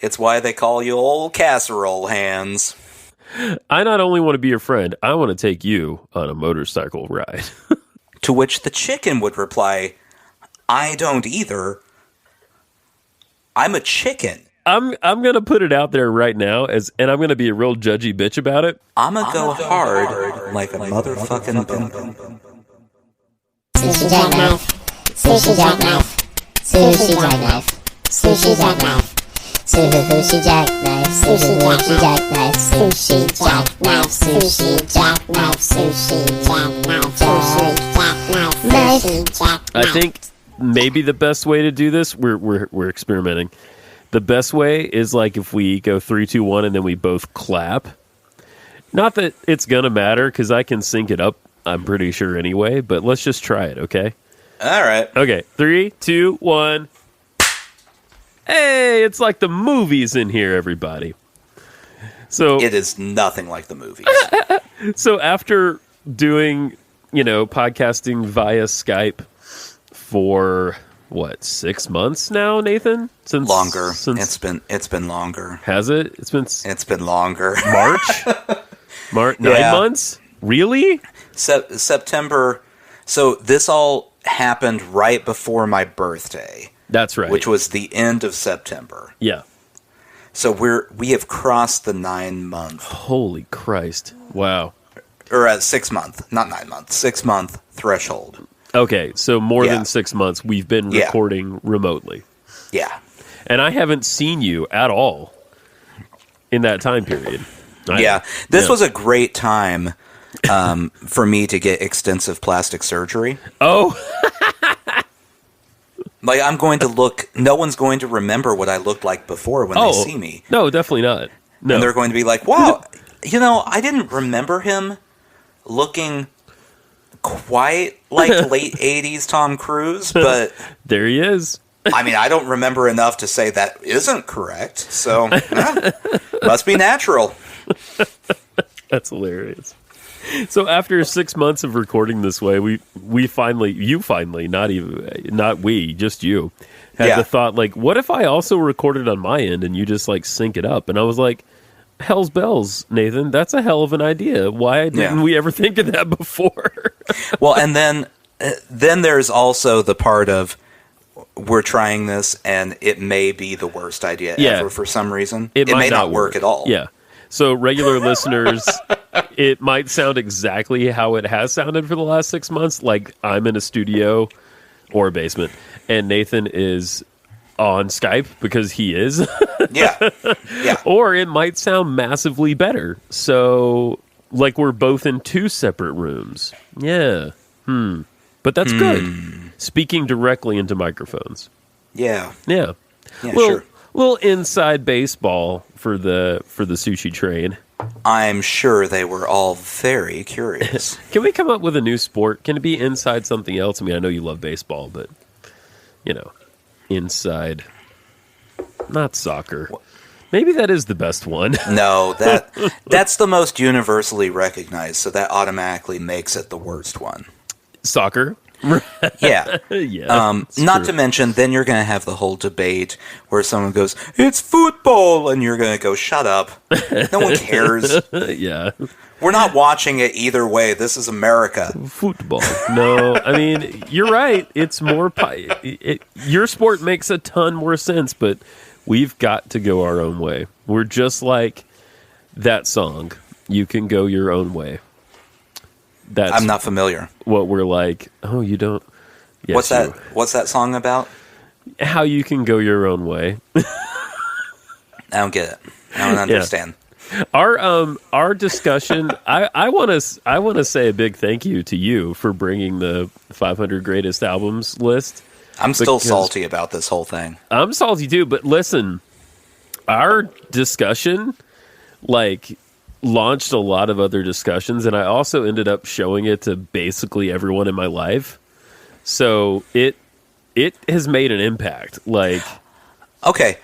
It's why they call you old casserole hands. I not only want to be your friend, I want to take you on a motorcycle ride. To which the chicken would reply, I don't either. I'm a chicken. I'm going to put it out there right now, and I'm going to be a real judgy bitch about it. I'm going to go hard like a motherfucking bum. Sushi jackknife. Sushi jackknife. Sushi jackknife. Sushi jackknife. Sushi jackknife. Sushi jackknife. Sushi jackknife. Sushi jackknife. Sushi jackknife. Sushi jackknife. I think maybe the best way to do this, we're experimenting. The best way is like if we go 3, 2, 1, and then we both clap. Not that it's gonna matter because I can sync it up. I'm pretty sure anyway. But let's just try it, okay? All right. Okay, 3, 2, 1. Hey, it's like the movies in here, everybody. So it is nothing like the movies. So after doing, podcasting via Skype for what, 6 months now, Nathan? Since longer. It's been longer. Has it? It's been longer. March. 9 months? Really? September. So this all happened right before my birthday. That's right. Which was the end of September. Yeah. So we have crossed the 9 month. Holy Christ! Wow. Or 6 month, not 9 months. 6 month threshold. Okay, so more than 6 months we've been recording remotely. Yeah. And I haven't seen you at all in that time period. This was a great time for me to get extensive plastic surgery. Oh. Like, I'm going to look, no one's going to remember what I looked like before when they see me. No, definitely not. No. And they're going to be like, wow, I didn't remember him looking quite like late 80s Tom Cruise, but there he is. I mean, I don't remember enough to say that isn't correct, so must be natural. That's hilarious. So after 6 months of recording this way, you finally, just you, had the thought, like, what if I also recorded on my end and you just, like, sync it up? And I was like, hell's bells, Nathan, that's a hell of an idea. Why didn't we ever think of that before? Well, and then there's also the part of, we're trying this and it may be the worst idea ever for some reason. It may not work at all. Yeah. So regular listeners, it might sound exactly how it has sounded for the last 6 months. Like I'm in a studio or a basement and Nathan is on Skype because he is. Yeah. Or it might sound massively better. So like we're both in 2 separate rooms. Yeah. But that's good. Speaking directly into microphones. Yeah. Yeah. Sure. Little inside baseball for the sushi train. I'm sure they were all very curious. Can we come up with a new sport? Can it be inside something else? I mean, I know you love baseball, but inside, not soccer. Maybe that is the best one. No, that's the most universally recognized, so that automatically makes it the worst one. Soccer? Yeah. Not true. to mention, then you're going to have the whole debate where someone goes, it's football, and you're going to go, shut up. No one cares. Yeah. We're not watching it either way. This is America. Football. No, I mean, you're right. It's more... your sport makes a ton more sense, but we've got to go our own way. We're just like that song, You Can Go Your Own Way. I'm not familiar. What we're like, oh, you don't... Yes, What's that song about? How you can go your own way. I don't get it. I don't understand. Our discussion, I want to say a big thank you to you for bringing the 500 greatest albums list. I'm still salty about this whole thing. I'm salty too, but listen, our discussion, like... launched a lot of other discussions, and I also ended up showing it to basically everyone in my life. So it has made an impact. Like, okay,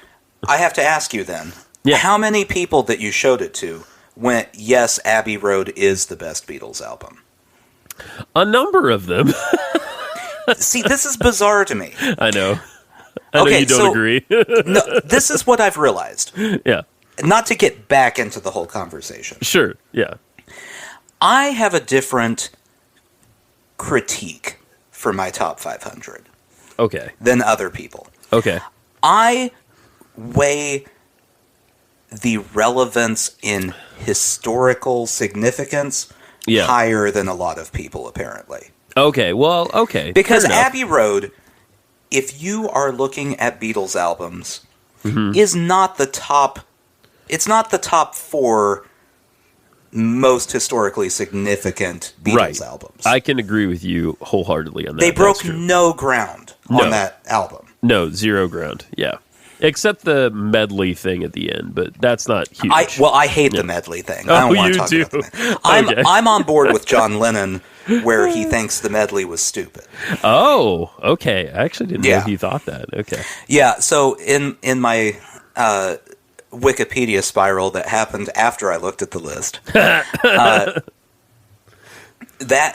I have to ask you then. Yeah. How many people that you showed it to went, yes, Abbey Road is the best Beatles album? A number of them. See, this is bizarre to me. I know. I know you don't agree. No, this is what I've realized. Yeah. Not to get back into the whole conversation. Sure, yeah. I have a different critique for my top 500. Okay. Than other people. Okay. I weigh the relevance in historical significance higher than a lot of people, apparently. Okay, well, okay. Because Abbey Road, if you are looking at Beatles albums, is not the top... It's not the top 4 most historically significant Beatles albums. I can agree with you wholesheartedly on that. They broke no ground on that album. No, zero ground, yeah. Except the medley thing at the end, but that's not huge. I hate the medley thing. I don't want to talk about the medley. I'm on board with John Lennon where he thinks the medley was stupid. Oh, okay. I actually didn't know he thought that. Okay. Yeah, so in my Wikipedia spiral that happened after I looked at the list, that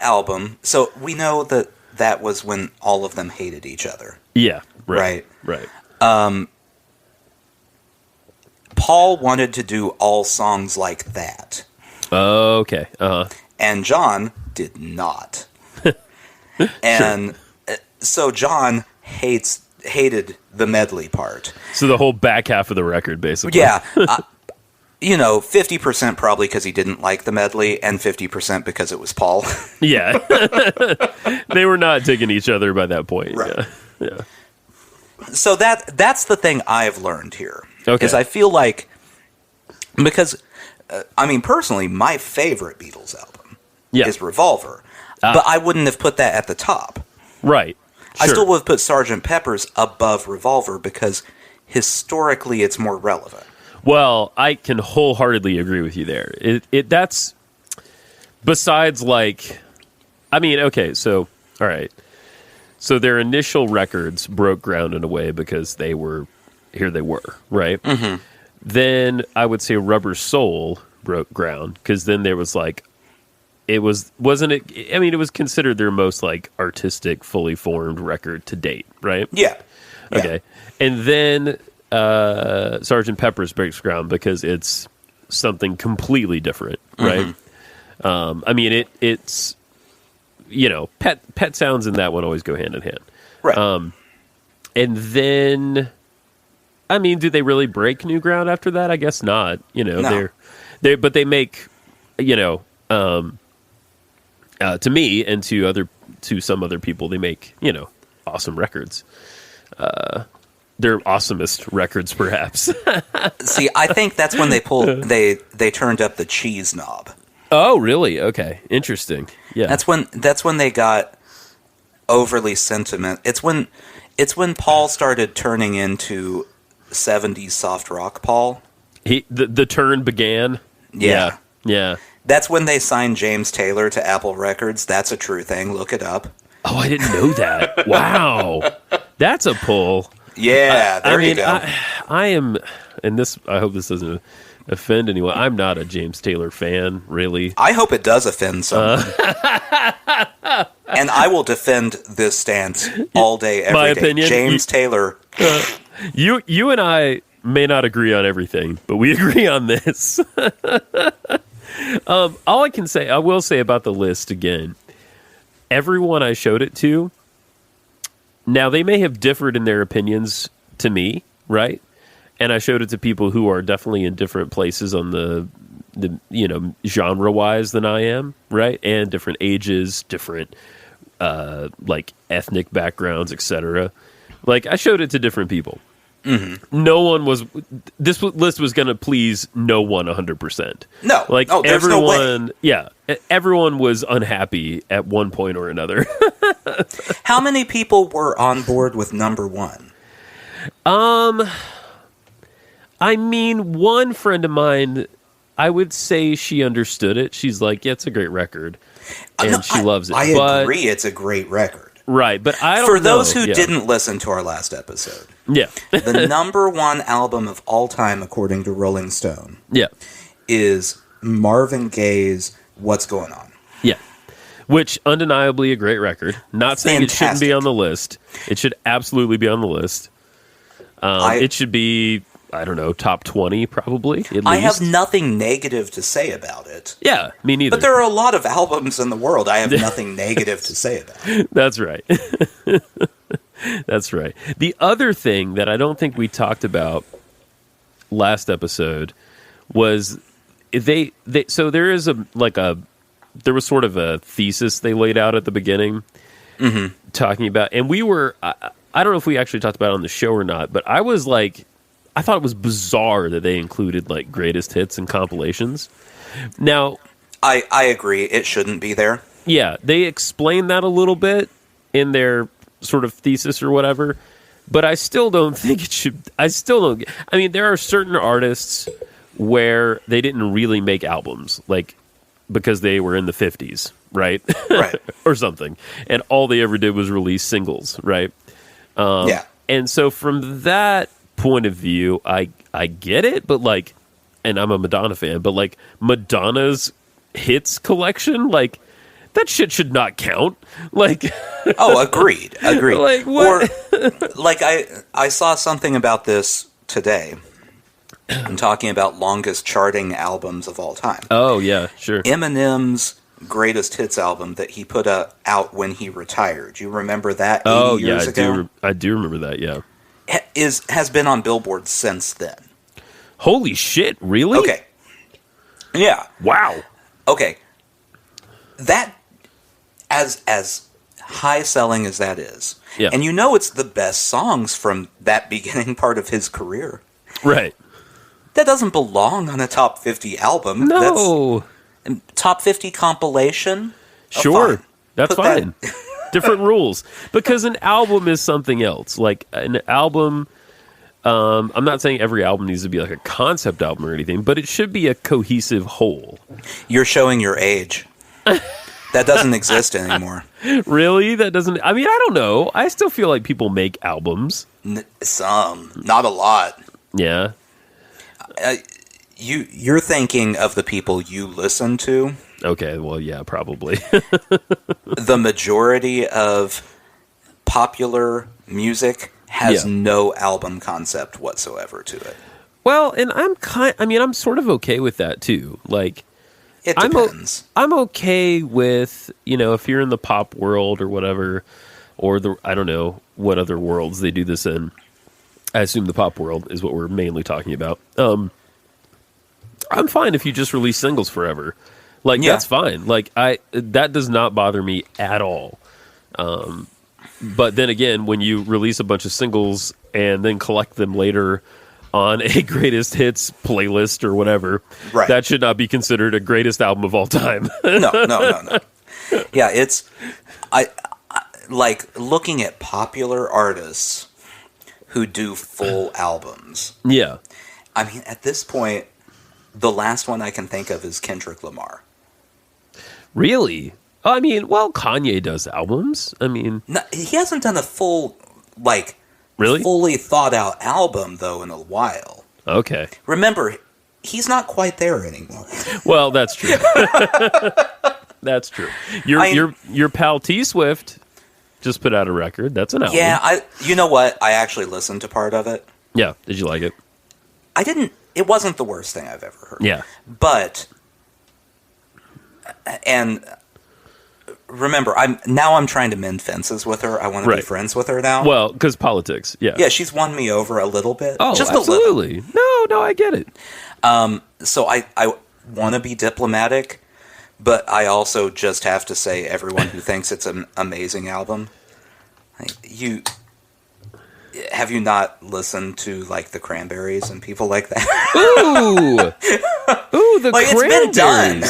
album, so we know that was when all of them hated each other. Yeah, right. Right. Paul wanted to do all songs like that. Okay. Uh-huh. And John did not. And so John hated the medley part. So the whole back half of the record, basically. Yeah. 50% probably because he didn't like the medley, and 50% because it was Paul. Yeah. They were not digging each other by that point. Right. Yeah. So that's the thing I've learned here. Okay. Is I feel like, because, personally, my favorite Beatles album is Revolver. But I wouldn't have put that at the top. Right. Sure. I still would have put Sgt. Pepper's above Revolver because historically it's more relevant. Well, I can wholeheartedly agree with you there. That's besides okay, so all right. So their initial records broke ground in a way because they were right? Mm-hmm. Then I would say Rubber Soul broke ground because then there was it was considered their most artistic, fully formed record to date, right? Yeah. Okay. And then Sgt. Pepper's breaks ground because it's something completely different, right? Mm-hmm. It's pet sounds and that one always go hand in hand, right? And then, do they really break new ground after that? I guess not. No. But they make, to me and to some other people, they make awesome records. They're awesomest records, perhaps. See, I think that's when they turned up the cheese knob. Oh, really? Okay, interesting. Yeah, that's when they got overly sentiment. It's when Paul started turning into 70s soft rock Paul. The turn began. Yeah. That's when they signed James Taylor to Apple Records. That's a true thing. Look it up. Oh, I didn't know that. Wow, that's a pull. Yeah, there you go. I am, and this. I hope this doesn't offend anyone. I'm not a James Taylor fan, really. I hope it does offend someone. And I will defend this stance all day, every My day. opinion, James Taylor. You and I may not agree on everything, but we agree on this. All I will say about the list again, everyone I showed it to, now they may have differed in their opinions to me, right? And I showed it to people who are definitely in different places on the genre-wise than I am, right? And different ages, different ethnic backgrounds, etc. I showed it to different people. Mm-hmm. This list was going to please no one 100%. No. There's everyone, no way. Yeah, everyone was unhappy at one point or another. How many people were on board with number one? One friend of mine, I would say she understood it. She's like, yeah, it's a great record. And she loves it. I agree it's a great record. Right, but I don't know. For those who didn't listen to our last episode, the number one album of all time, according to Rolling Stone, is Marvin Gaye's What's Going On. Yeah, which undeniably a great record. Not saying it shouldn't be on the list. It should absolutely be on the list. It should be, I don't know, top 20 probably, at least. I have nothing negative to say about it. Yeah, me neither. But there are a lot of albums in the world I have nothing negative to say about. That's right. That's right. The other thing that I don't think we talked about last episode was so there is there was sort of a thesis they laid out at the beginning talking about, and I don't know if we actually talked about it on the show or not, but I thought it was bizarre that they included like greatest hits and compilations. Now, I agree. It shouldn't be there. Yeah, they explained that a little bit in their sort of thesis or whatever, but I still don't think it should. I mean, there are certain artists where they didn't really make albums, like because they were in the 50s, right? Right. Or something, and all they ever did was release singles, right? Yeah. And so from that point of view, I get it, but like, and I'm a Madonna fan, but like Madonna's hits collection, like that shit should not count. Like, oh, agreed. Like what? Or like I saw something about this today. I'm talking about longest charting albums of all time. Oh yeah, sure. Eminem's greatest hits album that he put out when he retired. You remember that? 80 years ago? I do remember that. Yeah, has been on Billboard since then. Holy shit! Really? Okay. Yeah. Wow. Okay. That as high selling as that is, yeah. And you know it's the best songs from that beginning part of his career, right? That doesn't belong on a top 50 album. No. That's top 50 compilation. Sure, fine. That's fine. Different rules, because an album is something else. Like an album. I'm not saying every album needs to be like a concept album or anything, but it should be a cohesive whole. You're showing your age. That doesn't exist anymore. Really? That doesn't... I mean, I don't know. I still feel like people make albums. Some. Not a lot. Yeah. You're thinking of the people you listen to. Okay, well, yeah, probably. The majority of popular music has no album concept whatsoever to it. Well, and I'm sort of okay with that too. Like, it depends. I'm okay with, if you're in the pop world or whatever, or I don't know what other worlds they do this in. I assume the pop world is what we're mainly talking about. I'm fine if you just release singles forever. Like, that's fine. Like, that does not bother me at all. But then again, when you release a bunch of singles and then collect them later on a greatest hits playlist or whatever, right, that should not be considered a greatest album of all time. No. Yeah, I like looking at popular artists who do full albums. Yeah. I mean, at this point, the last one I can think of is Kendrick Lamar. Really? I mean, well, Kanye does albums. I mean... No, he hasn't done a full, like... Really? Fully thought out album, though, in a while. Okay. Remember, he's not quite there anymore. Well, that's true. That's true. Your pal T Swift just put out a record. That's an album. Yeah, you know what? I actually listened to part of it. Yeah. Did you like it? I didn't. It wasn't the worst thing I've ever heard. Yeah. But, and remember, I'm trying to mend fences with her. I want to be friends with her now. Well, because politics. Yeah. Yeah, she's won me over a little bit. Oh, just absolutely. A little. No, I get it. So I want to be diplomatic, but I also just have to say, everyone who thinks it's an amazing album, have you not listened to like the Cranberries and people like that? Ooh, the like, Cranberries. It's been done.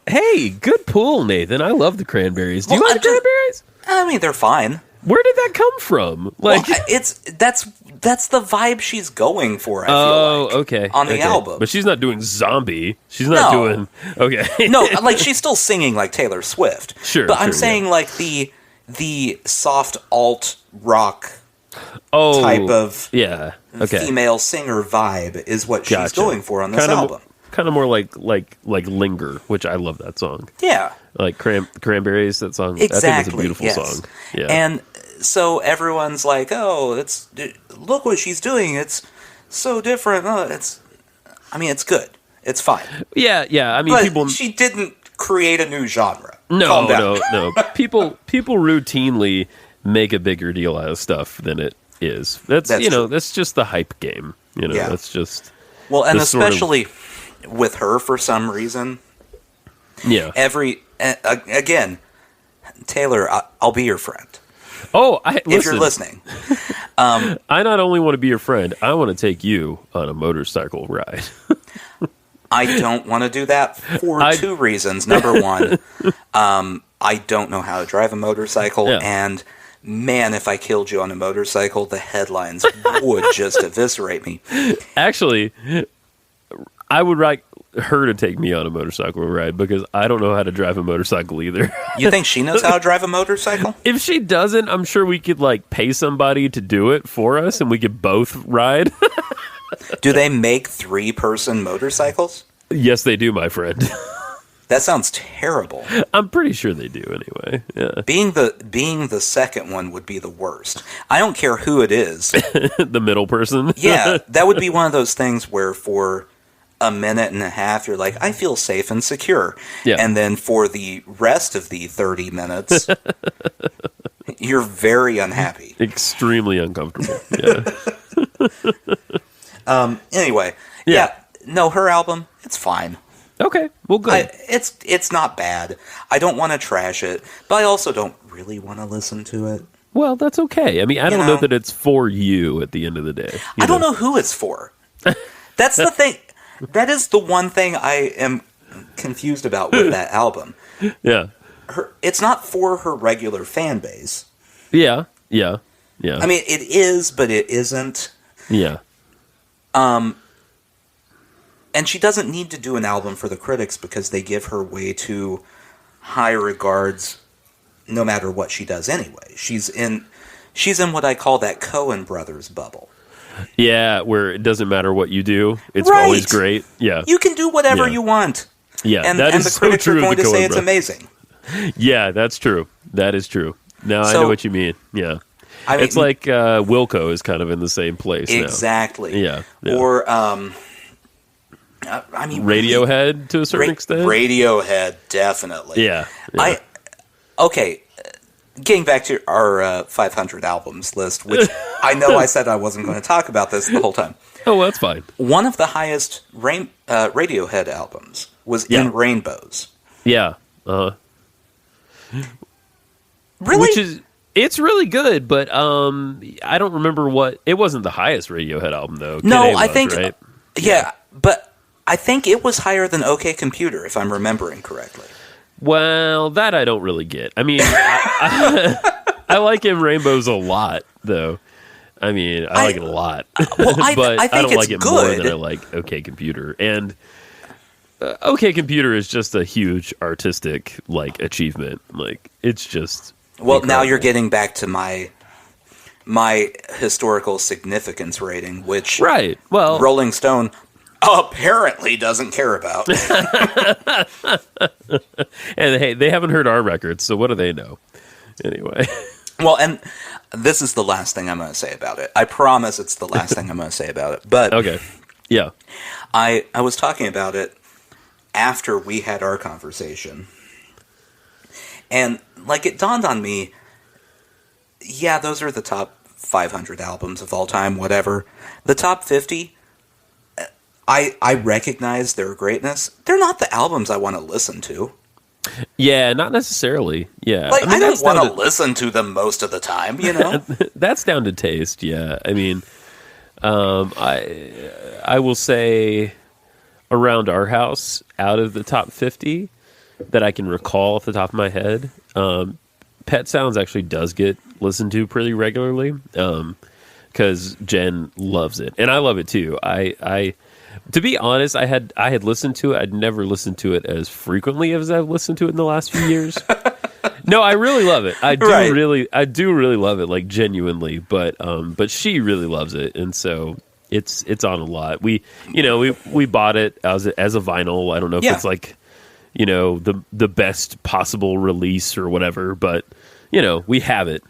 Hey, good pull, Nathan. I love the Cranberries. Do you like the Cranberries? I mean, they're fine. Where did that come from? Like, well, that's the vibe she's going for. I feel like, okay, on the album, but she's not doing zombie. She's not doing okay. No, like she's still singing like Taylor Swift. Sure, but I'm saying like the soft alt rock type of female singer vibe is what she's going for on this album. Kind of more like Linger, which I love that song. Yeah. Like Cranberries, that song. Exactly. I think it's a beautiful song. Yeah. And so everyone's like, oh, look what she's doing. It's so different. Oh, it's good. It's fine. Yeah. I mean, but she didn't create a new genre. No. People routinely make a bigger deal out of stuff than it is. That's true. That's just the hype game. That's just and especially with her for some reason. Yeah. Again, Taylor, I'll be your friend. Oh, if you're listening, I not only want to be your friend, I want to take you on a motorcycle ride. I don't want to do that for two reasons. Number one, I don't know how to drive a motorcycle, and man, if I killed you on a motorcycle, the headlines would just eviscerate me. Actually, I would like her to take me on a motorcycle ride because I don't know how to drive a motorcycle either. You think she knows how to drive a motorcycle? If she doesn't, I'm sure we could pay somebody to do it for us and we could both ride. Do they make 3-person motorcycles? Yes, they do, my friend. That sounds terrible. I'm pretty sure they do anyway. Yeah. Being the second one would be the worst. I don't care who it is. The middle person? Yeah, that would be one of those things where for a minute and a half you're like, I feel safe and secure. Yeah. And then for the rest of the 30 minutes, you're very unhappy. Extremely uncomfortable. Yeah. Anyway, yeah. No, her album, it's fine. Okay, well, good. It's not bad. I don't want to trash it, but I also don't really want to listen to it. Well, that's okay. I mean, I don't know that it's for you at the end of the day. I don't know who it's for. That's the thing. That is the one thing I am confused about with that album. Yeah. It's not for her regular fan base. Yeah. I mean, it is, but it isn't. Yeah. And she doesn't need to do an album for the critics because they give her way too high regards no matter what she does anyway. She's in what I call that Coen Brothers bubble. Yeah, where it doesn't matter what you do. It's right. always great. Yeah. You can do whatever you want. Yeah, and that is the critics so true are going to Coen say it's Brothers. amazing. Yeah, that's true. That is true. Now I know what you mean. Yeah. I mean, it's like Wilco is kind of in the same place exactly. now. Yeah. Or, Radiohead to a certain extent? Radiohead, definitely. Yeah. Okay, getting back to our 500 albums list, which I know I said I wasn't going to talk about this the whole time. Oh, well, that's fine. One of the highest Radiohead albums was In Rainbows. Yeah. Really? It's really good, but I don't remember it wasn't the highest Radiohead album, though. No, I think, right? Yeah, but I think it was higher than OK Computer, if I'm remembering correctly. Well, that I don't really get. I mean, I like In Rainbows a lot, though. I mean, I like it a lot. Well, but I think I don't it's like it good. more than I like OK Computer. And OK Computer is just a huge artistic achievement. It's just incredible. Now you're getting back to my historical significance rating, which Rolling Stone apparently doesn't care about. And hey, they haven't heard our records, so what do they know? Anyway. Well, and this is the last thing I'm going to say about it. I promise it's the last thing I'm going to say about it. But okay. Yeah. I was talking about it after we had our conversation. And it dawned on me, yeah, those are the top 500 albums of all time, whatever. The top 50, I recognize their greatness. They're not the albums I want to listen to. Yeah, not necessarily. Yeah. I don't want to listen to them most of the time, you know? That's down to taste, yeah. I mean, I will say Around Our House, out of the top 50 that I can recall off the top of my head, Pet Sounds actually does get listened to pretty regularly because Jen loves it. And I love it too. I to be honest, I had listened to it. I'd never listened to it as frequently as I've listened to it in the last few years. No, I really love it. I do really love it, genuinely. But she really loves it, and so it's on a lot. We bought it as a vinyl. I don't know if it's the best possible release or whatever, but we have it.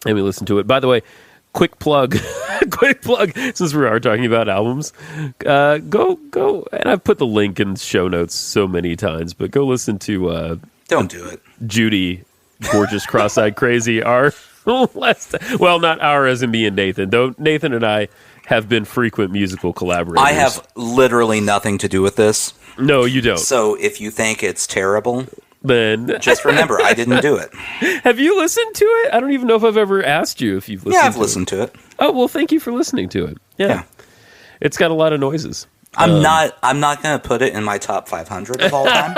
Let me listen to it. By the way, quick plug, since we are talking about albums, go, and I've put the link in show notes so many times, but go listen to Don't do it. Judi, Gorgeous Cross-Eyed Crazy, our last, well, not our as in me and Nathan, though Nathan and I have been frequent musical collaborators. I have literally nothing to do with this. No, you don't. So if you think it's terrible, then just remember, I didn't do it. Have you listened to it? I don't even know if I've ever asked you if you've listened to it. Yeah, I've listened to it. Oh, well, thank you for listening to it. Yeah. It's got a lot of noises. I'm not going to put it in my top 500 of all time.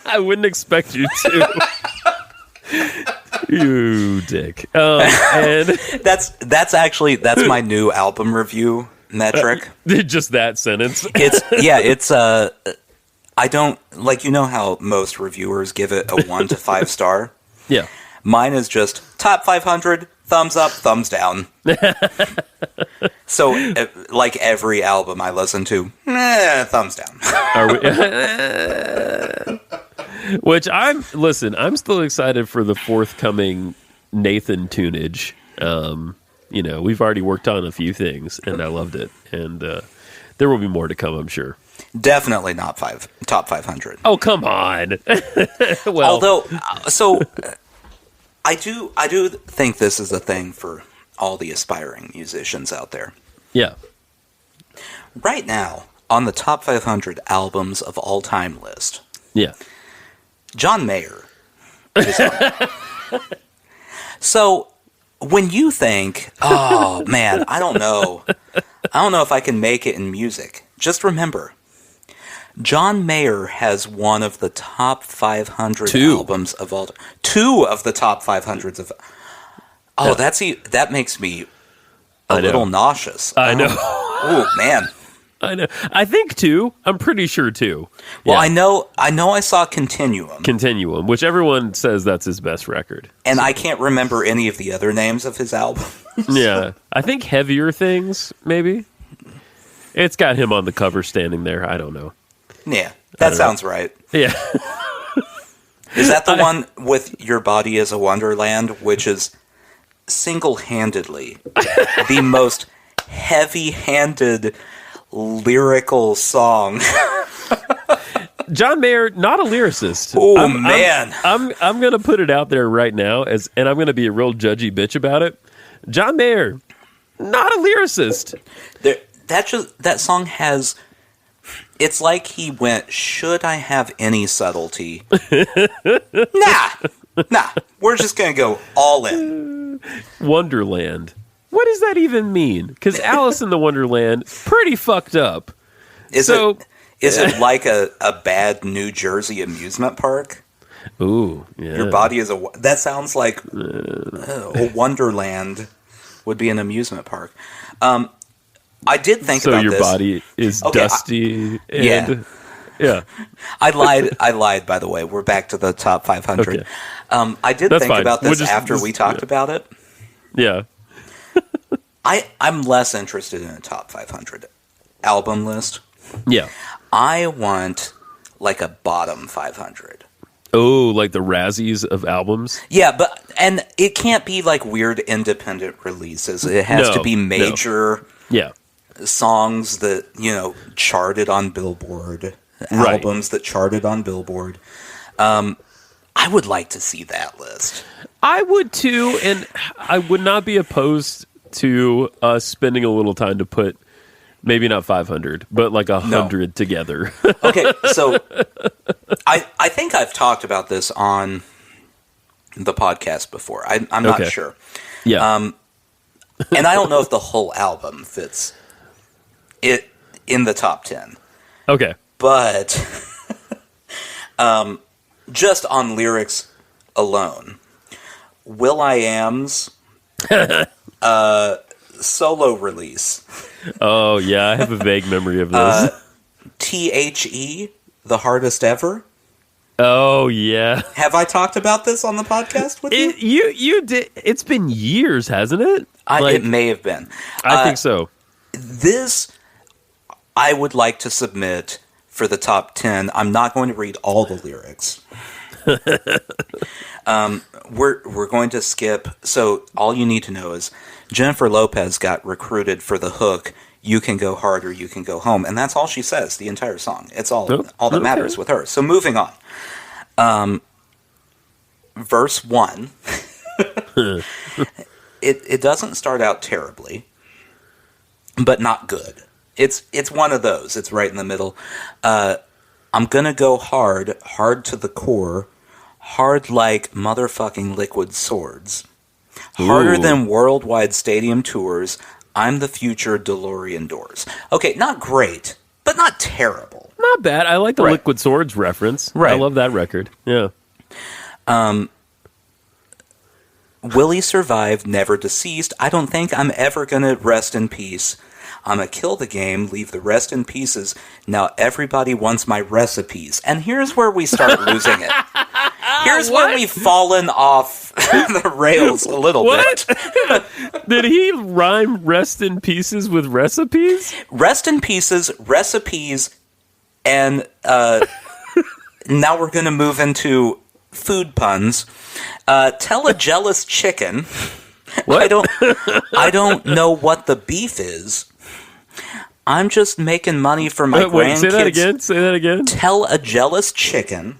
I wouldn't expect you to. You dick. And that's my new album review metric. Just that sentence. It's I don't like, you know how most reviewers give it a 1 to 5 star. Yeah. Mine is just top 500, thumbs up, thumbs down. So like every album I listen to, thumbs down. Are we? Which I'm still excited for the forthcoming Nathan tunage. We've already worked on a few things, and I loved it. And there will be more to come, I'm sure. Definitely not top 500. Oh, come on. Well, although, I do think this is a thing for all the aspiring musicians out there. Yeah. Right now, on the top 500 albums of all time list. Yeah. John Mayer is on. So when you think, oh man, I don't know if I can make it in music, just remember, John Mayer has one of the top 500 albums of all time. 2 of the top 500s of. Oh, that makes me a little nauseous. I know. Oh man. I know. I think 2. I'm pretty sure 2. Well, Yeah. I know I saw Continuum, which everyone says that's his best record. And I can't remember any of the other names of his album. Yeah. I think Heavier Things, maybe. It's got him on the cover standing there. I don't know. Yeah, that sounds right. Yeah. Is that the one with Your Body is a Wonderland, which is single-handedly the most heavy-handed lyrical song? John Mayer, not a lyricist. Oh, man. I'm going to put it out there right now, and I'm going to be a real judgy bitch about it. John Mayer, not a lyricist. That song has... It's like he went, should I have any subtlety? Nah. We're just going to go all in. Wonderland. What does that even mean? Because Alice in the Wonderland, pretty fucked up. Is it like a bad New Jersey amusement park? Ooh, yeah. Your body is that sounds like a Wonderland would be an amusement park. I did think about this. So your body is dusty. Yeah. I lied, by the way. We're back to the top 500. Okay. I did think about this after we talked about it. Yeah. I'm less interested in a top 500 album list. Yeah. I want like a bottom 500. Oh, like the Razzies of albums? Yeah, and it can't be like weird independent releases. It has to be major songs that, charted on Billboard, albums that charted on Billboard. I would like to see that list. I would too, and I would not be opposed to us spending a little time to put maybe not 500, but like 100 together. Okay, so I think I've talked about this on the podcast before. I'm not sure. Yeah. And I don't know if the whole album fits it in the top 10. Okay. But just on lyrics alone, will.i.am's solo release. Oh, yeah, I have a vague memory of this. THE, The Hardest Ever. Oh, yeah. Have I talked about this on the podcast with you? You did. It's been years, hasn't it? It may have been. I think so. This, I would like to submit for the top 10. I'm not going to read all the lyrics. We're going to skip. So all you need to know is Jennifer Lopez got recruited for the hook. You can go hard or you can go home, and that's all she says the entire song. It's all that matters with her. So moving on. Verse 1. It doesn't start out terribly, but not good. It's one of those. It's right in the middle. I'm gonna go hard to the core, hard like motherfucking liquid swords. Harder than worldwide stadium tours. I'm the future DeLorean doors. Okay, not great, but not terrible. Not bad. I like the Liquid Swords reference. Right. I love that record. Yeah. Will he survive, never deceased? I don't think I'm ever gonna rest in peace. I'm gonna kill the game, leave the rest in pieces. Now everybody wants my recipes. And here's where we start losing it. Here's where we've fallen off the rails a little bit. Did he rhyme rest in pieces with recipes? Rest in pieces, recipes, and now we're gonna move into food puns. Tell a jealous chicken. What? I don't know what the beef is. I'm just making money for my grandkids. Say that again. Tell a jealous chicken.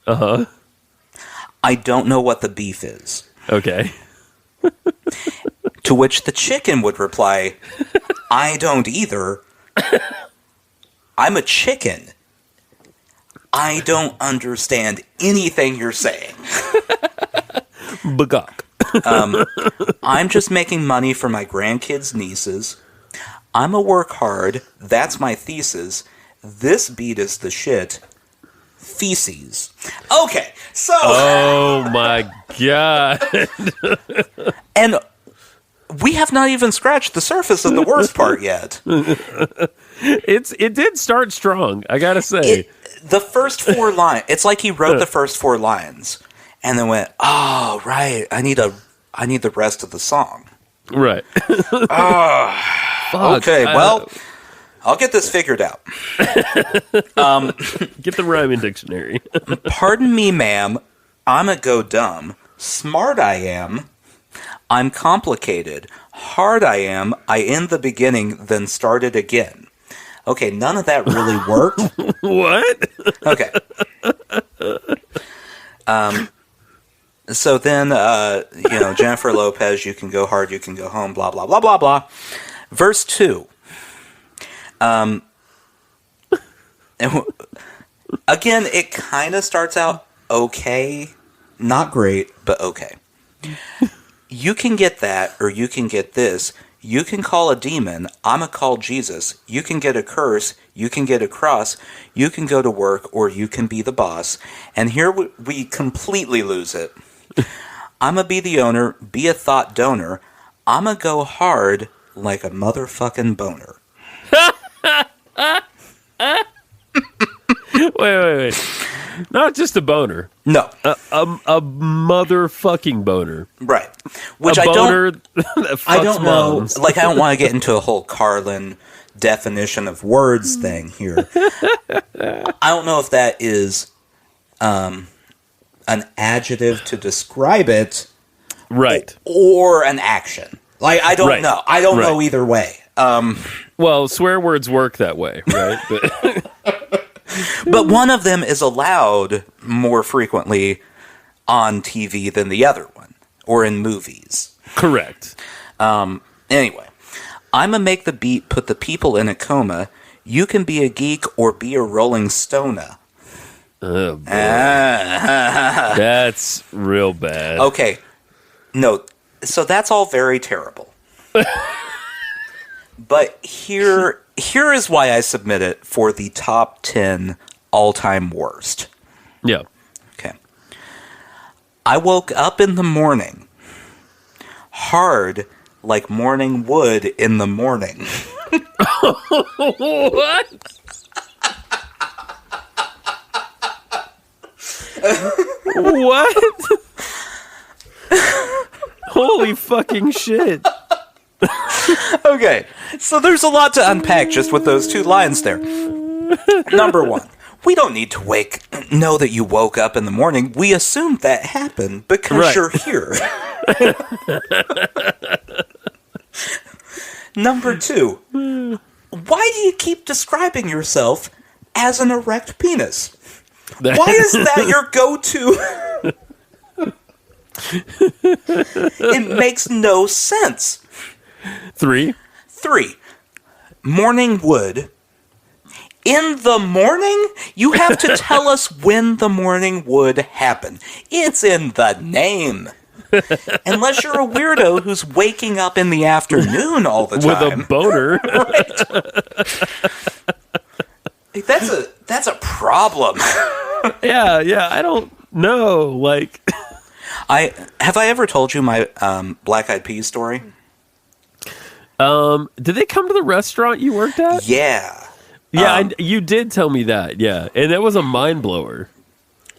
Uh-huh. I don't know what the beef is. Okay. To which the chicken would reply, I don't either. I'm a chicken. I don't understand anything you're saying. Bagok. I'm just making money for my grandkids' nieces. I'm a work hard. That's my thesis. This beat is the shit. Feces. Okay, so... Oh my god. And we have not even scratched the surface of the worst part yet. It did start strong, I gotta say. The first 4 lines, it's like he wrote the first 4 lines and then went, oh, right, I need the rest of the song. Right. Okay, well, I'll get this figured out. Get the rhyming dictionary. Pardon me, ma'am, I'm a go dumb. Smart I am. I'm complicated. Hard I am. I end the beginning, then start it again. Okay, none of that really worked. What? Okay. So then, Jennifer Lopez, you can go hard, you can go home, blah, blah, blah, blah, blah. Verse 2. Again, it kind of starts out okay. Not great, but okay. You can get that, or you can get this. You can call a demon. I'ma call Jesus. You can get a curse. You can get a cross. You can go to work, or you can be the boss. And here we completely lose it. I'ma be the owner. Be a thought donor. I'ma go hard like a motherfucking boner. Wait. Not just a boner. No. A motherfucking boner. Right. Which a I boner don't... that I don't know. moms. Like, I don't want to get into a whole Carlin definition of words thing here. I don't know if that is an adjective to describe it. Right. Or an action. Like, I don't know. I don't know either way. Well, swear words work that way, right? But one of them is allowed more frequently on TV than the other one, or in movies. Correct. Anyway, I'ma make the beat, put the people in a coma. You can be a geek or be a rolling stoner. Oh, boy. That's real bad. Okay, no, so that's all very terrible. But here is why I submit it for the top 10 all-time worst. Yeah. Okay. I woke up in the morning, hard like morning wood in the morning. What? What? Holy fucking shit. Okay, so there's a lot to unpack just with those 2 lines there. Number 1, we don't need to know that you woke up in the morning. We assumed that happened because you're here. Number 2, why do you keep describing yourself as an erect penis? Why is that your go-to? It makes no sense. 3. 3, morning wood. In the morning? You have to tell us when the morning would happen. It's in the name. Unless you're a weirdo who's waking up in the afternoon all the time. With a boner. Right. That's a problem. Yeah, I don't know. Like, have I ever told you my Black Eyed Peas story? did they come to the restaurant you worked at? Yeah. Yeah, you did tell me that. Yeah, and that was a mind blower.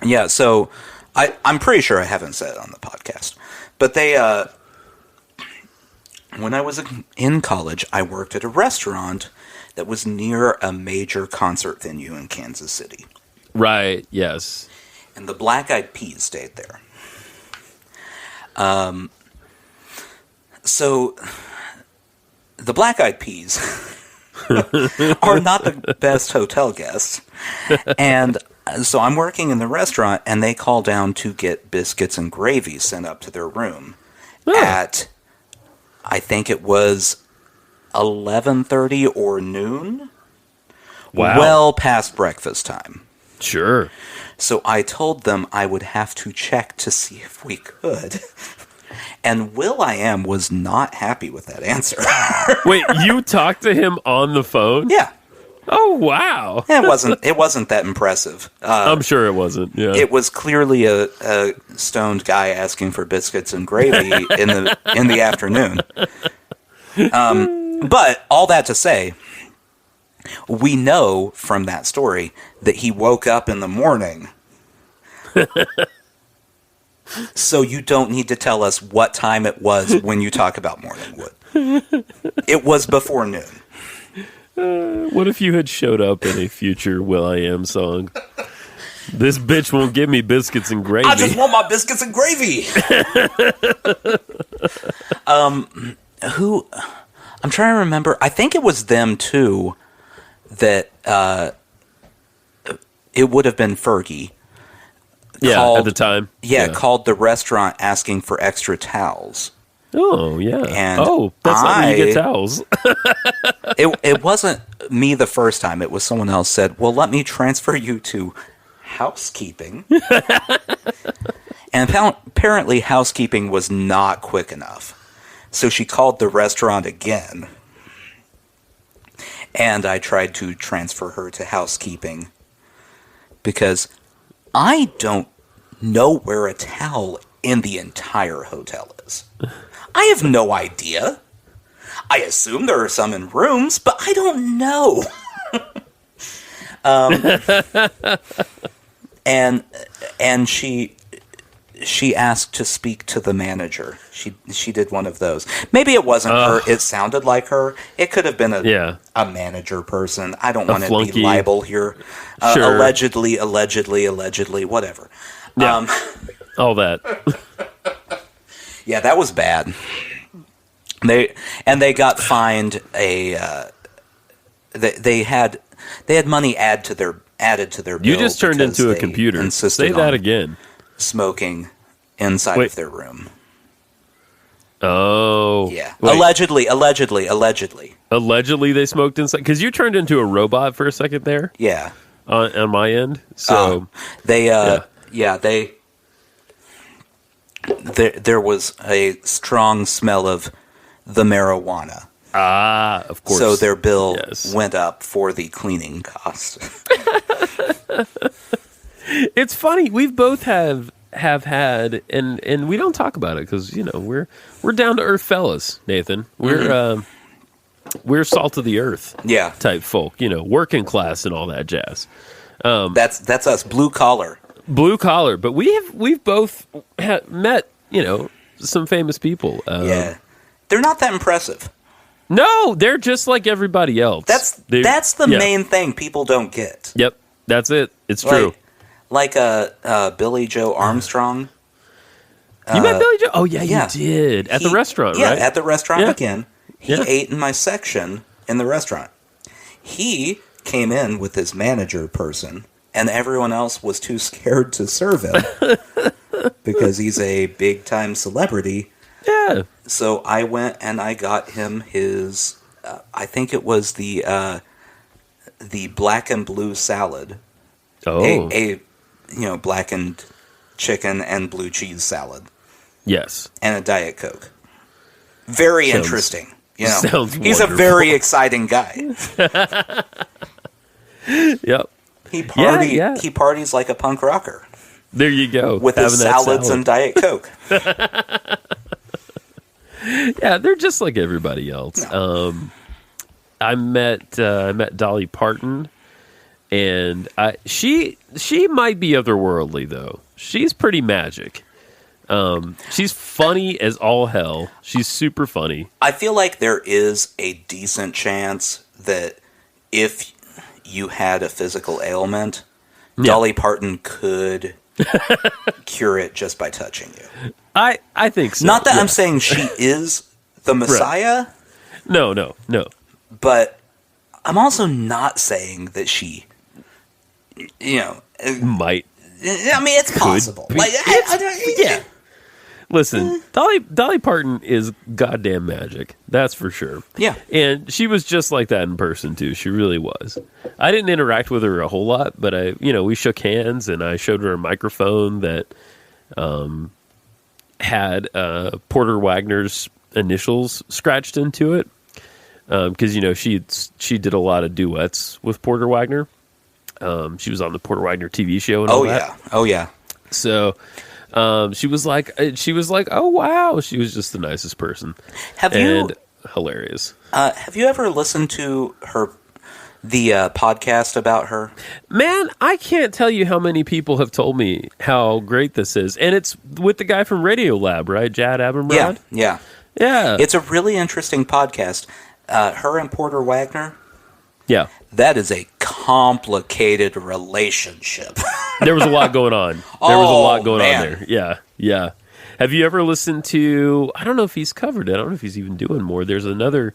Yeah, so I'm pretty sure I haven't said it on the podcast, but they when I was in college, I worked at a restaurant that was near a major concert venue in Kansas City. Right. Yes. And the Black Eyed Peas stayed there. So the Black Eyed Peas are not the best hotel guests. And so I'm working in the restaurant, and they call down to get biscuits and gravy sent up to their room at, I think it was 11:30 or noon. Wow. Well past breakfast time. Sure. So I told them I would have to check to see if we could. And Will.i.am was not happy with that answer. Wait, you talked to him on the phone? Yeah. Oh, wow. It wasn't that impressive. I'm sure it wasn't. Yeah. It was clearly a stoned guy asking for biscuits and gravy in the afternoon. But all that to say, we know from that story that he woke up in the morning. So you don't need to tell us what time it was when you talk about morning wood. It was before noon. What if you had showed up in a future Will.i.am song? This bitch won't give me biscuits and gravy. I just want my biscuits and gravy. I'm trying to remember. I think it was them too that it would have been Fergie. Yeah, at the time. Yeah, called the restaurant asking for extra towels. Oh, yeah. And that's not where you get towels. It wasn't me the first time. It was someone else said, well, let me transfer you to housekeeping. And apparently housekeeping was not quick enough. So she called the restaurant again. And I tried to transfer her to housekeeping because I don't know where a towel in the entire hotel is. I have no idea. I assume there are some in rooms, but I don't know. And she asked to speak to the manager. She did one of those. Maybe it wasn't her. It sounded like her. It could have been a manager person. I don't want to be liable here. Sure. Allegedly, whatever. Yeah. All that. Yeah, that was bad. They got fined a. They had money added to their bill. You just turned into a computer. Say that again. Smoking inside of their room. Oh. Yeah. Wait. Allegedly. Allegedly they smoked inside? Because you turned into a robot for a second there. Yeah. On my end. So there was a strong smell of the marijuana. Ah, of course. So their bill went up for the cleaning cost. It's funny. We've both have had, and we don't talk about it because we're down to earth fellas, Nathan. We're salt of the earth, type folk. Working class and all that jazz. That's us, blue collar. But we've both met some famous people. They're not that impressive. No, they're just like everybody else. That's the main thing people don't get. Yep. That's it. It's true. Like Billy Joe Armstrong. You met Billy Joe? Oh, yeah, yeah. you did. At the restaurant, yeah, right? Yeah, at the restaurant again. He Yeah. ate in my section in the restaurant. He came in with his manager person, and everyone else was too scared to serve him because he's a big-time celebrity. Yeah. So I went and I got him his, I think it was the black and blue salad. Oh. A blackened chicken and blue cheese salad. Yes. And a Diet Coke. Very interesting. Sounds he's wonderful. a very exciting guy. Yep. He parties like a punk rocker. There you go. With his salads and Diet Coke. Yeah, they're just like everybody else. No. I met Dolly Parton, and she might be otherworldly though. She's pretty magic. She's funny as all hell. She's super funny. I feel like there is a decent chance that if you had a physical ailment, Dolly Parton could cure it just by touching you. I think so. Not that I'm saying she is the Messiah. Right. No. But I'm also not saying that she, might. I mean, it's possible. Like, yeah. Listen, Dolly Parton is goddamn magic. That's for sure. Yeah. And she was just like that in person, too. She really was. I didn't interact with her a whole lot, but we shook hands, and I showed her a microphone that had Porter Wagner's initials scratched into it. Because, she did a lot of duets with Porter Wagner. She was on the Porter Wagner TV show and all that. Oh, yeah. So... she was like, oh wow, she was just the nicest person. Hilarious. Have you ever listened to the podcast about her? Man, I can't tell you how many people have told me how great this is, and it's with the guy from Radiolab, right, Jad Abumrad? Yeah. It's a really interesting podcast. Her and Porter Wagner. Yeah. That is a complicated relationship. There was a lot going on. On there. Yeah. Have you ever listened to, I don't know if he's covered it. I don't know if he's even doing more. There's another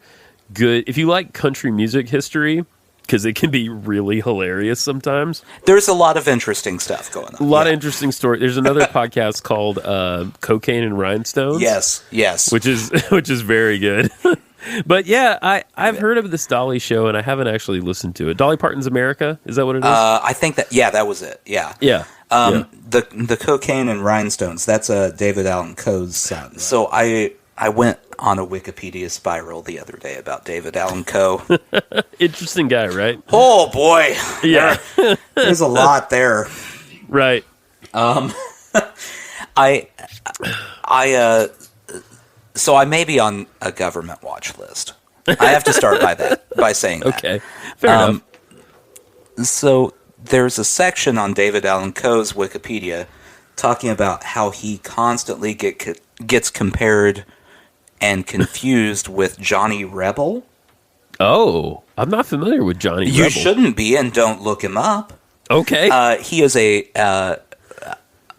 good, if you like country music history, because it can be really hilarious sometimes. There's a lot of interesting stuff going on. A lot of interesting stories. There's another podcast called Cocaine and Rhinestones. Yes. Which is very good. But yeah, I've heard of this Dolly show, and I haven't actually listened to it. Dolly Parton's America? Is that what it is? I think that was it. Yeah. Yeah. The Cocaine and Rhinestones, that's David Allan Coe's son. Right. So I went on a Wikipedia spiral the other day about David Allan Coe. Interesting guy, right? Oh, boy. Yeah. There's a lot there. Right. So I may be on a government watch list. I have to start by saying that. Okay, fair enough. So there's a section on David Allan Coe's Wikipedia talking about how he constantly gets compared and confused with Johnny Rebel. Oh, I'm not familiar with Johnny Rebel. You shouldn't be, and don't look him up. Okay. He is a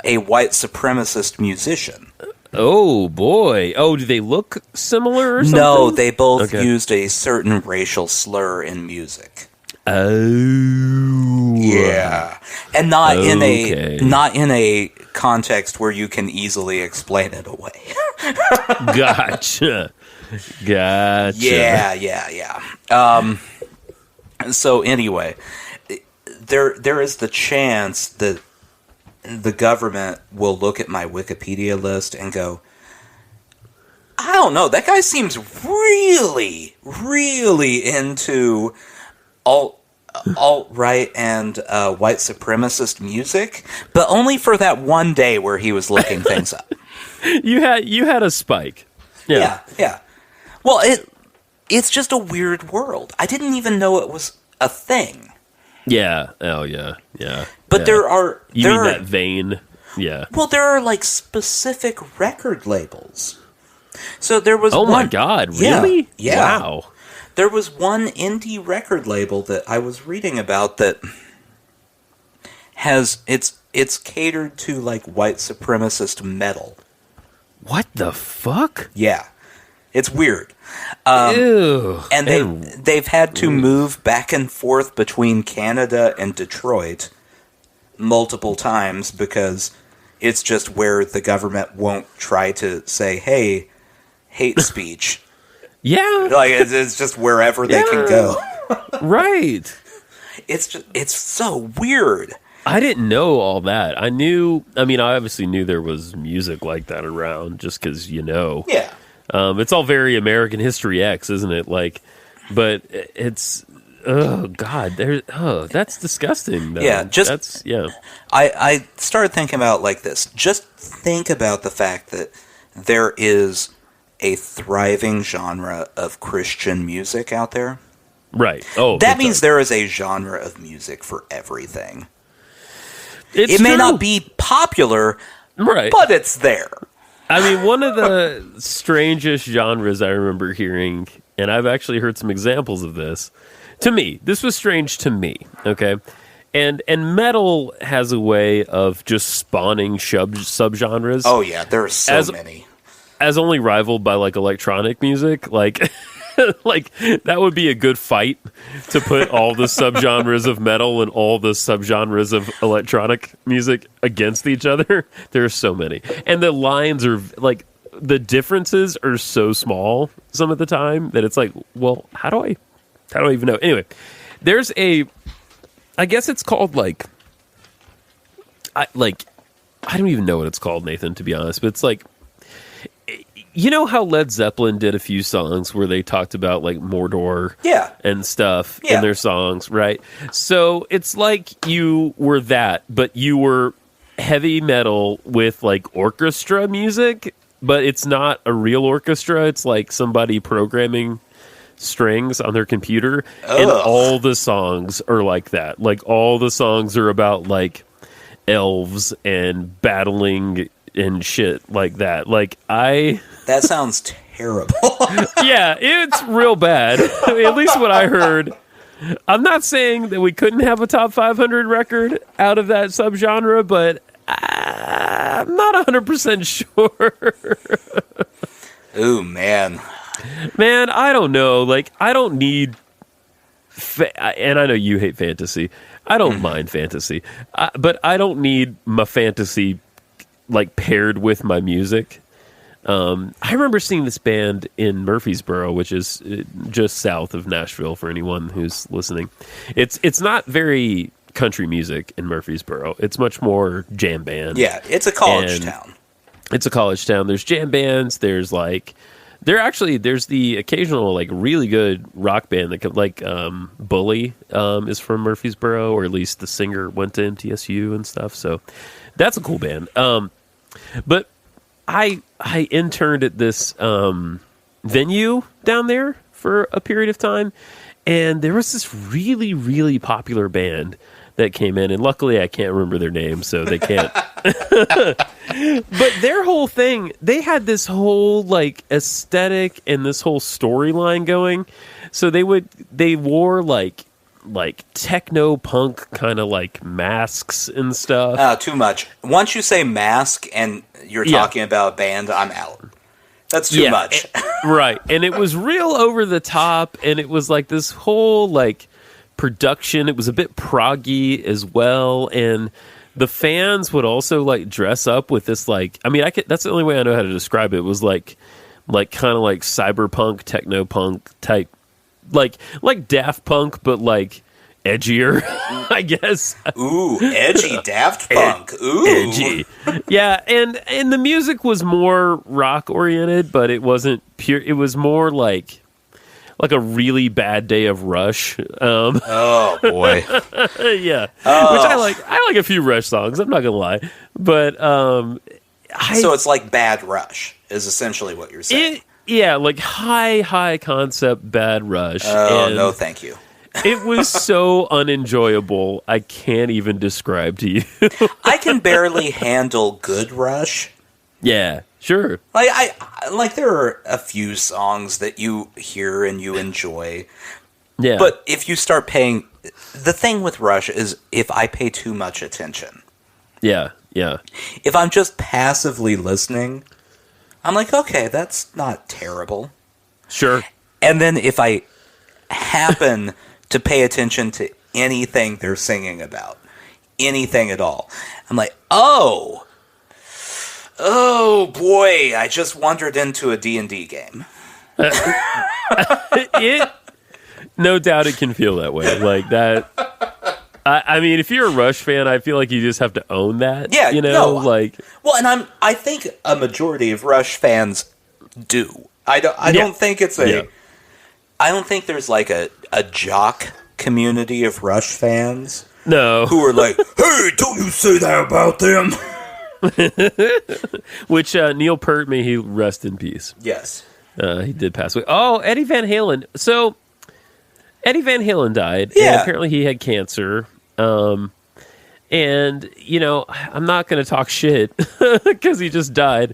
white supremacist musician. Oh, boy. Oh, do they look similar or something? No, they both used a certain racial slur in music. Oh. Yeah. And not in a context where you can easily explain it away. Gotcha. Yeah. So anyway, there is the chance that the government will look at my Wikipedia list and go, I don't know, that guy seems really, really into alt-right and white supremacist music, but only for that one day where he was looking things up. You had a spike. Yeah. Well, it's just a weird world. I didn't even know it was a thing. Yeah. Oh, yeah. But yeah. there are... You mean that vein? Yeah. Well, there are, like, specific record labels. So there was one... Oh, my God. Really? Yeah. Wow. There was one indie record label that I was reading about that it's catered to like white supremacist metal. What the fuck? Yeah, it's weird. Ew. And they've had to move back and forth between Canada and Detroit multiple times because it's just where the government won't try to say, hey, hate speech. Yeah. Like, it's just wherever they can go. Right. It's so weird. I didn't know all that. I obviously knew there was music like that around just because, Yeah. It's all very American History X, isn't it? Like, but it's, oh God, that's disgusting. Though. Yeah, I started thinking about it like this. Just think about the fact that there is a thriving genre of Christian music out there. Right. Oh, that means there is a genre of music for everything. It may not be popular, right? But it's there. I mean, one of the strangest genres I remember hearing, and I've actually heard some examples of this. To me, this was strange to me. Okay, and metal has a way of just spawning subgenres. Oh yeah, there are so many. As only rivaled by like electronic music, like. Like, that would be a good fight to put all the subgenres of metal and all the subgenres of electronic music against each other. There are so many. And the lines are, like, the differences are so small some of the time that it's like, well, how do I even know? Anyway, there's I guess it's called, I don't even know what it's called, Nathan, to be honest, but it's like, you know how Led Zeppelin did a few songs where they talked about like Mordor and stuff in their songs, right? So it's like you were that, but you were heavy metal with like orchestra music, but it's not a real orchestra. It's like somebody programming strings on their computer. Ugh. And all the songs are like that. Like all the songs are about like elves and battling and shit like that. That sounds terrible. Yeah, it's real bad. I mean, at least what I heard. I'm not saying that we couldn't have a top 500 record out of that subgenre, but I'm not 100% sure. Ooh, man. Man, I don't know. Like, I don't need... and I know you hate fantasy. I don't mind fantasy. But I don't need my fantasy like paired with my music. I remember seeing this band in Murfreesboro, which is just south of Nashville for anyone who's listening. It's not very country music in Murfreesboro. It's much more jam band. Yeah, it's a college town. It's a college town. There's jam bands. There's there's the occasional like really good rock band that could Bully is from Murfreesboro, or at least the singer went to MTSU and stuff. So that's a cool band. But I interned at this venue down there for a period of time, and there was this really, really popular band that came in, and luckily I can't remember their name, so they can't. But their whole thing, they had this whole like aesthetic and this whole storyline going. So they wore like techno punk kind of like masks and stuff. Too much. Once you say mask and you're talking about a band, I'm out. That's too much. Right. And it was real over the top, and it was like this whole like production. It was a bit proggy as well, and the fans would also like dress up with this like, I mean, that's the only way I know how to describe it. It was like kind of like cyberpunk, techno punk type, like Daft Punk, but like edgier, I guess. Ooh, edgy Daft Punk. Ooh, edgy. Yeah, and the music was more rock oriented, but it wasn't pure. It was more like a really bad day of Rush. Oh boy, yeah. Oh. Which I like. I like a few Rush songs. I'm not gonna lie, but so it's like Bad Rush is essentially what you're saying. Yeah, like high concept Bad Rush. Oh, no, thank you. It was so unenjoyable. I can't even describe to you. I can barely handle good Rush. Yeah, sure. Like there are a few songs that you hear and you enjoy, Yeah. But if you start paying... The thing with Rush is if I pay too much attention. Yeah, yeah. If I'm just passively listening, I'm like, okay, that's not terrible. Sure. And then if I happen to pay attention to anything they're singing about, anything at all, I'm like, oh boy, I just wandered into a D&D game. No doubt it can feel that way. Like that. I mean, if you're a Rush fan, I feel like you just have to own that. Yeah, you know, no, like. Well, and I think a majority of Rush fans do. I don't think it's a. Yeah. I don't think there's like a jock community of Rush fans. No. Who are like, hey, don't you say that about them. Which Neil Peart, may he rest in peace. Yes. He did pass away. Oh, Eddie Van Halen. So, Eddie Van Halen died. Yeah. And apparently he had cancer. And, you know, I'm not going to talk shit because he just died.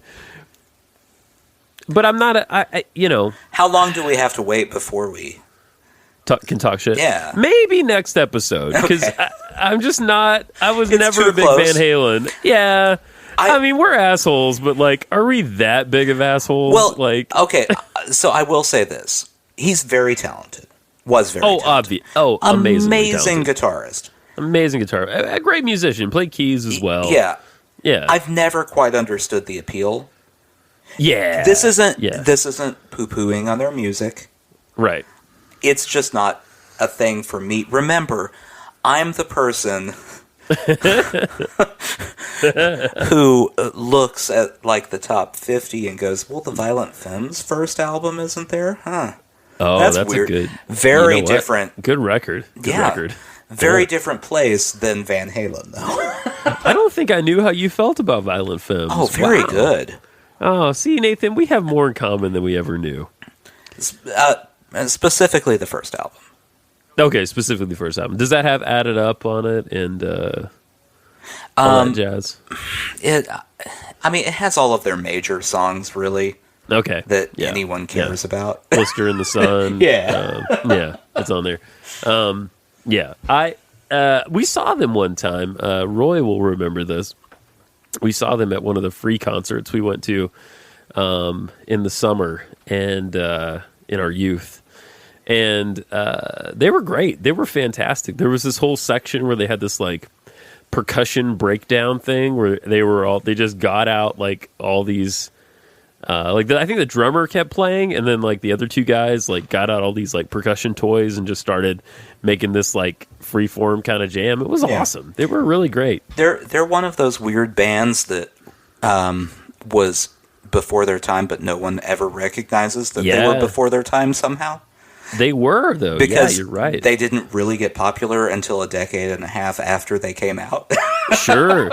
But I'm not, you know. How long do we have to wait before we can talk shit? Yeah. Maybe next episode. Because Okay. I'm just not, I was It's never too a big close. Van Halen. Yeah. I mean, we're assholes, but, like, are we that big of assholes? Well, like, okay, so I will say this. He's very talented. Was very talented. obvious. Oh, amazing guitarist. Amazing guitar. A great musician. Played keys as well. Yeah. Yeah. I've never quite understood the appeal. yeah. This isn't Yeah. poo-pooing on their music. Right. It's just not a thing for me. Remember, I'm the person who looks at like the top 50 and goes, well, the Violent Femmes first album isn't there? Huh. Oh, that's weird. a good. Very you know what? different. Good record. Good record. Very Yeah. different place than Van Halen, though. I don't think I knew how you felt about Violent Femmes. Oh, very Wow. good. Oh, see, Nathan, we have more in common than we ever knew. Specifically the first album. Okay, specifically the first album. Does that have Added Up on it and all that jazz? It has all of their major songs, really, Okay. that Yeah. anyone cares about. Blister in the Sun. Yeah. Yeah, it's on there. We saw them one time. Roy will remember this. We saw them at one of the free concerts we went to in the summer and in our youth. And they were great. They were fantastic. There was this whole section where they had this like percussion breakdown thing where they just got out like all these I think the drummer kept playing, and then like the other two guys like got out all these like percussion toys and just started making this like freeform kind of jam. It was awesome. They were really great. They're one of those weird bands that was before their time, but no one ever recognizes that they were before their time somehow. They were though, Because you're right. They didn't really get popular until a decade and a half after they came out. Sure,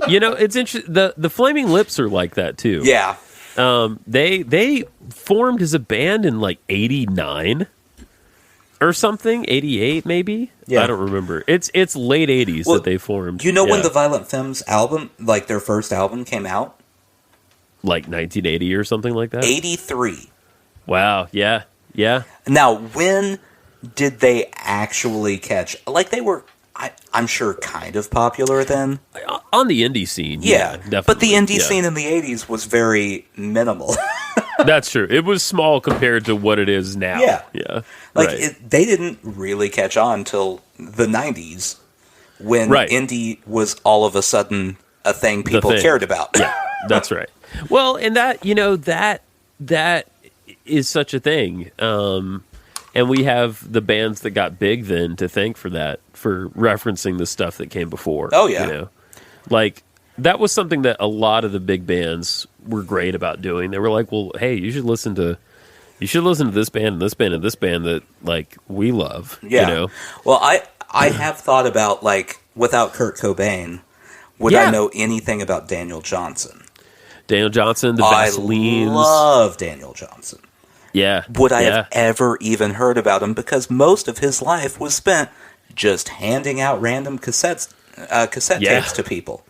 you know it's interesting. The Flaming Lips are like that too. Yeah. They formed as a band in like '89 or something, '88 maybe. Yeah. I don't remember. It's late '80s that they formed. You know when Yeah. the Violent Femmes album, like their first album, came out? Like 1980 or something like that. 83. Wow. Yeah. Yeah. Now, when did they actually catch? Like they were, I'm sure, kind of popular then. On the indie scene. Yeah, definitely. but the indie Yeah. scene in the 80s was very minimal. That's true. It was small compared to what it is now. Yeah. Yeah. Like right. they didn't really catch on till the 90s when Right. indie was all of a sudden a thing people thing. cared about. Yeah, that's right. Well, and that, you know, that is such a thing. And we have the bands that got big then to thank for that, for referencing the stuff that came before. Oh, yeah. You know? Like, that was something that a lot of the big bands were great about doing. They were like, well, hey, you should listen to this band and this band and this band that, like, we love. Yeah. You know? Well, I have thought about, like, without Kurt Cobain, would Yeah. I know anything about Daniel Johnson? Daniel Johnson, the I Vaselines. love Daniel Johnson. Yeah. Would I yeah. have ever even heard about him? Because most of his life was spent just handing out random cassette Yeah. tapes to people.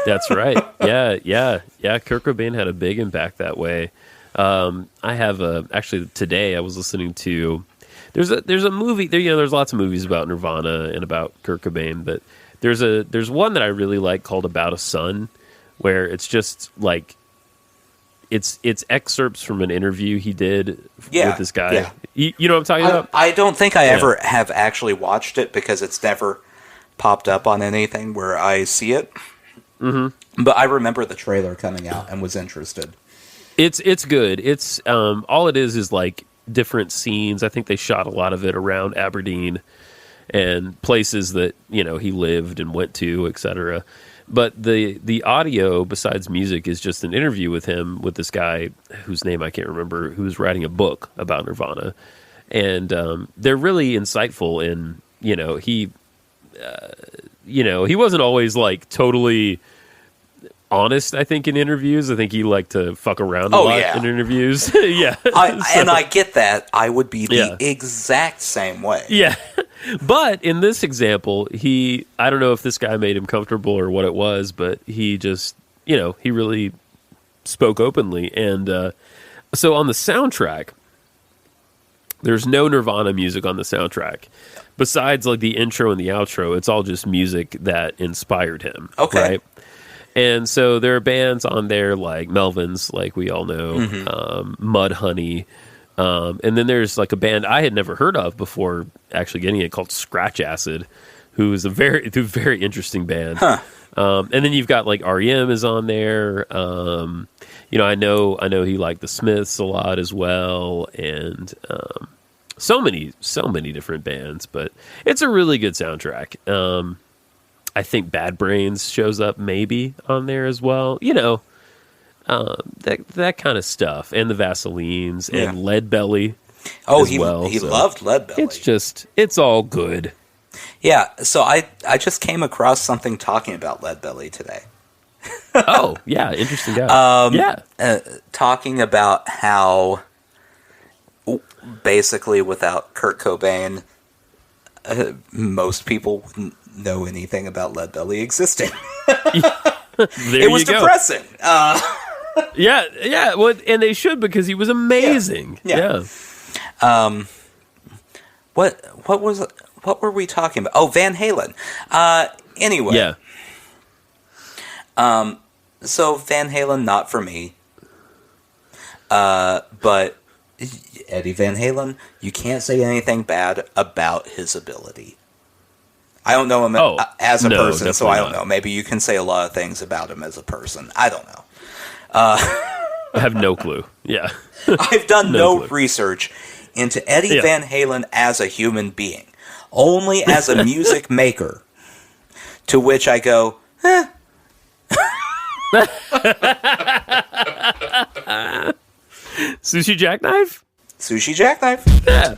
That's right. Yeah. Kurt Cobain had a big impact that way. I have actually today I was listening to There's a movie there. There's lots of movies about Nirvana and about Kurt Cobain, but there's one that I really like called About a Son, where it's just like it's excerpts from an interview he did with this guy. Yeah. You know what I'm talking about? I don't think I ever have actually watched it because it's never popped up on anything where I see it. Mm-hmm. But I remember the trailer coming out and was interested. It's good. It's all it is like different scenes. I think they shot a lot of it around Aberdeen and places that he lived and went to, etc. But the audio, besides music, is just an interview with him with this guy whose name I can't remember, who was writing a book about Nirvana, and they're really insightful. And he wasn't always like totally honest, I think, in interviews. I think he liked to fuck around a lot in interviews. Yeah. And I get that. I would be the exact same way. Yeah. But in this example, I don't know if this guy made him comfortable or what it was, but he just, he really spoke openly. And so on the soundtrack, there's no Nirvana music on the soundtrack. Besides like the intro and the outro, it's all just music that inspired him. Okay. Right? And so there are bands on there like Melvins, like we all know, Mudhoney. And then there's like a band I had never heard of before actually getting it called Scratch Acid, who is a very interesting band. Huh. And then you've got like REM is on there. I know he liked the Smiths a lot as well. And so many different bands, but it's a really good soundtrack. I think Bad Brains shows up maybe on there as well. That kind of stuff, and the Vaselines and Lead Belly. Oh, he loved Lead Belly. It's all good. Yeah. So I just came across something talking about Lead Belly today. Oh yeah, interesting guy. Talking about how basically without Kurt Cobain, most people wouldn't know anything about Lead Belly existing. It was depressing. Yeah. Well, and they should, because he was amazing. Yeah. What were we talking about? Oh, Van Halen. Anyway. Yeah. So Van Halen, not for me. But Eddie Van Halen, you can't say anything bad about his ability. I don't know him as a person, so I don't know. Maybe you can say a lot of things about him as a person. I don't know. I have no clue. Yeah. I've done no research into Eddie Van Halen as a human being, only as a music maker, to which I go, Sushi Jackknife? Sushi Jackknife? Yeah.